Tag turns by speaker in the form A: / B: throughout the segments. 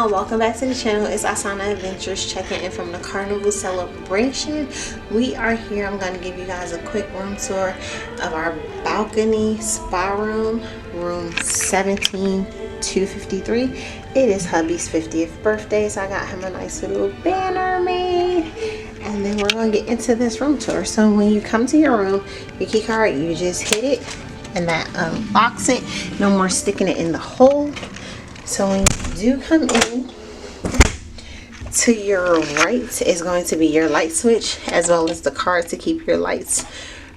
A: y'all, welcome back to the channel. It's Asana Adventures checking in from the Carnival celebration. We are here. I'm going to give you guys a quick room tour of our balcony spa room, room 17253. It is hubby's 50th birthday, so I got him a nice little banner made, and then we're going to get into this room tour. So when you come to your room, your key card, you just hit it and that unlocks it. No more sticking it in the hole. So when you do come in, to your right is going to be your light switch, as well as the card to keep your lights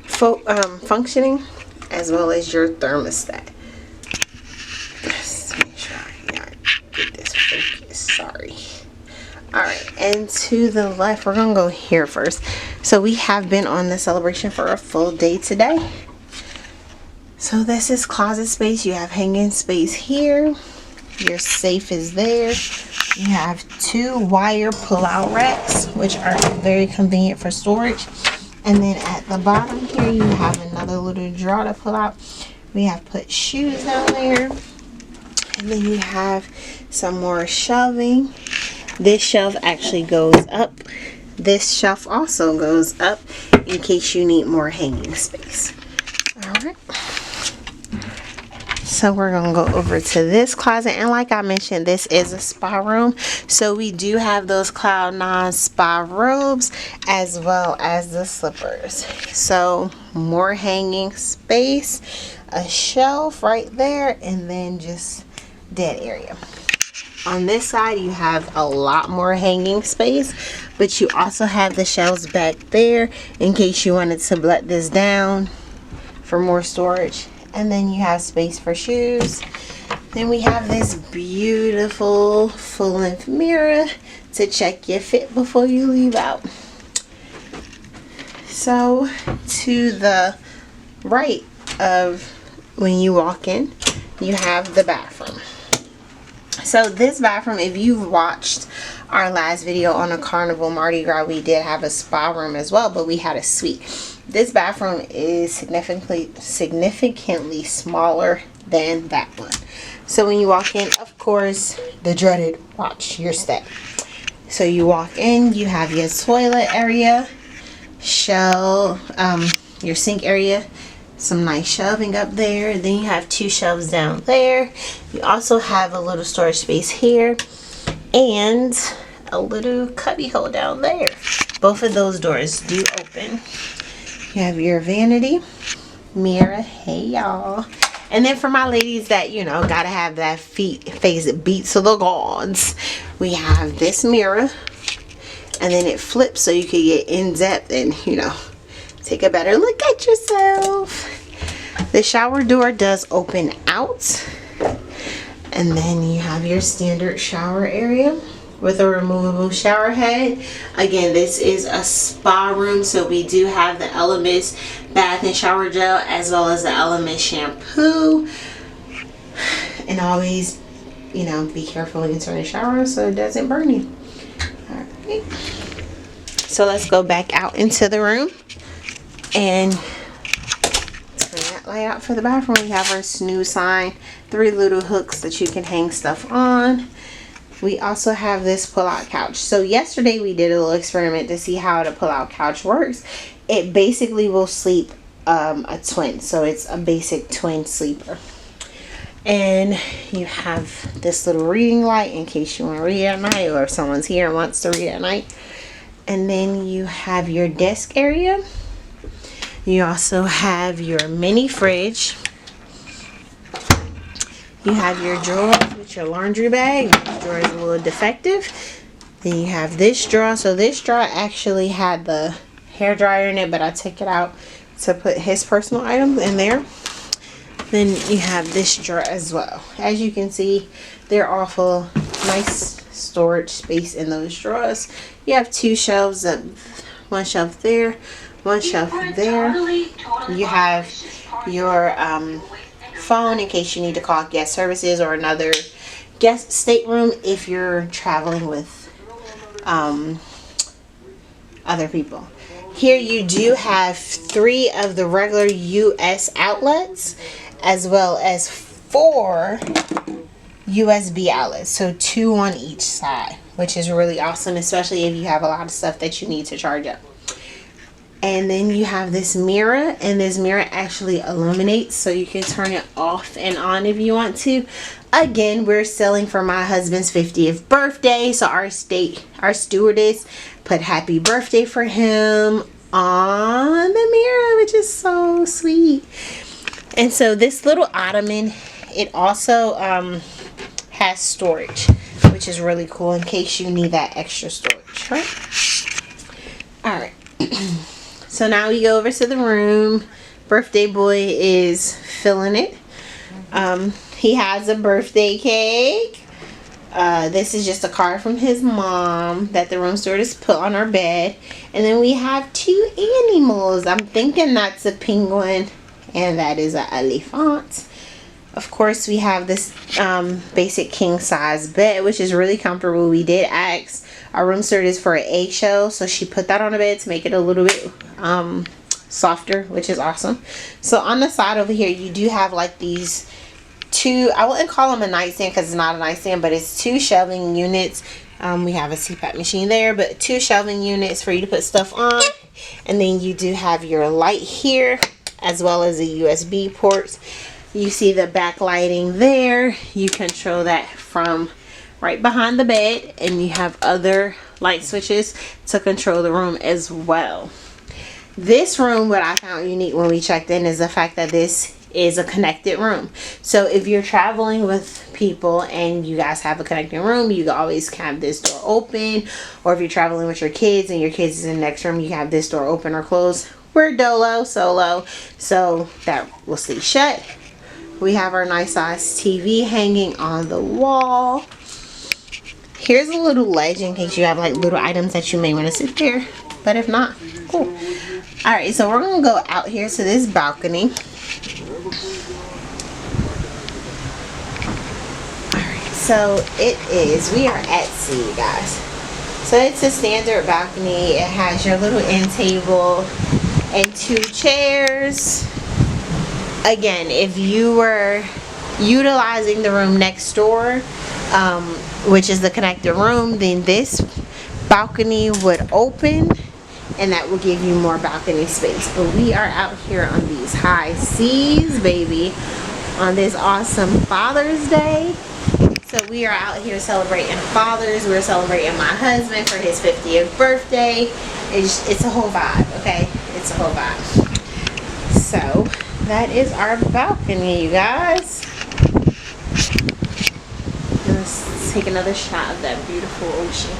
A: functioning, as well as your thermostat. Let's make sure I get this focused. Sorry. Alright, and to the left, we're going to go here first. So we have been on the celebration for a full day today. So this is closet space. You have hanging space here. Your safe is there. You have two wire pull-out racks, which are very convenient for storage. And then at the bottom here, you have another little drawer to pull out. We have put shoes down there. And then you have some more shelving. This shelf actually goes up. This shelf also goes up in case you need more hanging space. All right. So we're going to go over to this closet, and like I mentioned, this is a spa room, so we do have those Cloud9 spa robes as well as the slippers. So more hanging space, a shelf right there, and then just dead area. On this side you have a lot more hanging space, but you also have the shelves back there in case you wanted to let this down for more storage. And then you have space for shoes. Then we have this beautiful full-length mirror to check your fit before you leave out. So to the right of when you walk in, you have the bathroom. So this bathroom, if you've watched our last video on a Carnival Mardi Gras, we did have a spa room as well, but we had a suite. This bathroom is significantly smaller than that one. So when you walk in, of course, the dreaded watch your step. So you walk in, you have your toilet area, your sink area, some nice shelving up there. Then you have two shelves down there. You also have a little storage space here and a little cubby hole down there. Both of those doors do open. You have your vanity mirror. Hey y'all. And then for my ladies that, you know, gotta have that face that beats to the gods, we have this mirror, and then it flips so you can get in depth and, you know, take a better look at yourself. The shower door does open out, and then you have your standard shower area with a removable shower head. Again, this is a spa room, so we do have the Elements bath and shower gel as well as the Elements shampoo. And always, you know, be careful when you turn the shower so it doesn't burn you. All right. So let's go back out into the room and turn that light out for the bathroom. We have our snooze sign, 3 little hooks that you can hang stuff on. We also have this pull-out couch. So yesterday we did a little experiment to see how the pull-out couch works. It basically will sleep a twin. So it's a basic twin sleeper. And you have this little reading light in case you want to read at night, or if someone's here and wants to read at night. And then you have your desk area. You also have your mini fridge. You have your drawers with your laundry bag. This drawer is a little defective. Then you have this drawer. So this drawer actually had the hair dryer in it, but I took it out to put his personal items in there. Then you have this drawer as well. As you can see, they're all full. Nice storage space in those drawers. You have 2 shelves, one shelf there, one shelf there. You have your phone in case you need to call guest services or another guest stateroom if you're traveling with other people. Here you do have 3 of the regular US outlets, as well as 4 USB outlets, so 2 on each side, which is really awesome, especially if you have a lot of stuff that you need to charge up. And then you have this mirror, and this mirror actually illuminates, so you can turn it off and on if you want to. Again, we're selling for my husband's 50th birthday, so our stewardess put happy birthday for him on the mirror, which is so sweet. And so this little ottoman, it also has storage, which is really cool in case you need that extra storage, right? All right. So now we go over to the room. Birthday boy is filling it. He has a birthday cake. This is just a card from his mom that the room stewardess put on our bed. And then we have 2 animals. I'm thinking that's a penguin and that is an elephant. Of course, we have this basic king size bed, which is really comfortable. We did ask our room stewardess for an eggshell, so she put that on the bed to make it a little bit softer, which is awesome. So on the side over here, you do have like these 2, I wouldn't call them a nightstand because it's not a nightstand, but it's 2 shelving units. We have a CPAP machine there, but 2 shelving units for you to put stuff on. And then you do have your light here, as well as the USB ports. You see the backlighting there. You control that from right behind the bed, and you have other light switches to control the room as well. This room, what I found unique when we checked in, is the fact that this is a connected room. So if you're traveling with people and you guys have a connected room, you can always have this door open. Or if you're traveling with your kids and your kids is in the next room, you have this door open or closed. We're solo, so that will stay shut. We have our nice size TV hanging on the wall. Here's a little ledge in case you have like little items that you may want to sit there, but if not, cool. All right, so we're gonna go out here to this balcony. All right, so we are at sea, guys. So it's a standard balcony. It has your little end table and 2 chairs. Again, if you were utilizing the room next door, which is the connected room, then this balcony would open and that will give you more balcony space. But we are out here on these high seas, baby, on this awesome Father's Day. So we are out here celebrating fathers. We're celebrating my husband for his 50th birthday. It's a whole vibe, okay? It's a whole vibe. So that is our balcony, you guys. Let's take another shot of that beautiful ocean.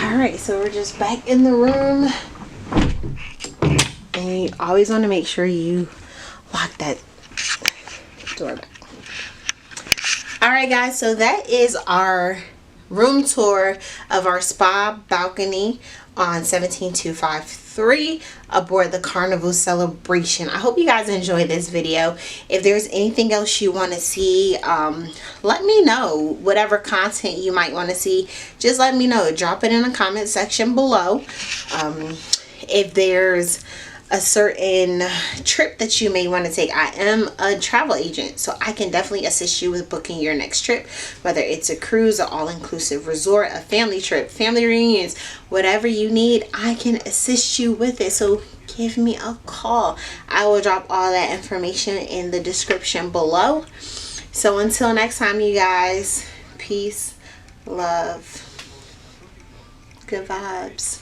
A: Alright, so we're just back in the room. And you always want to make sure you lock that door back. Alright guys, so that is our room tour of our spa balcony on 17253 aboard the Carnival celebration. I hope you guys enjoyed this video. If there's anything else you want to see, let me know. Whatever content you might want to see, just let me know. Drop it in the comment section below. If there's a certain trip that you may want to take, I am a travel agent, so I can definitely assist you with booking your next trip, whether it's a cruise, an all-inclusive resort, a family trip, family reunions, whatever you need, I can assist you with it. So give me a call. I will drop all that information in the description below. So until next time, you guys, peace, love, good vibes.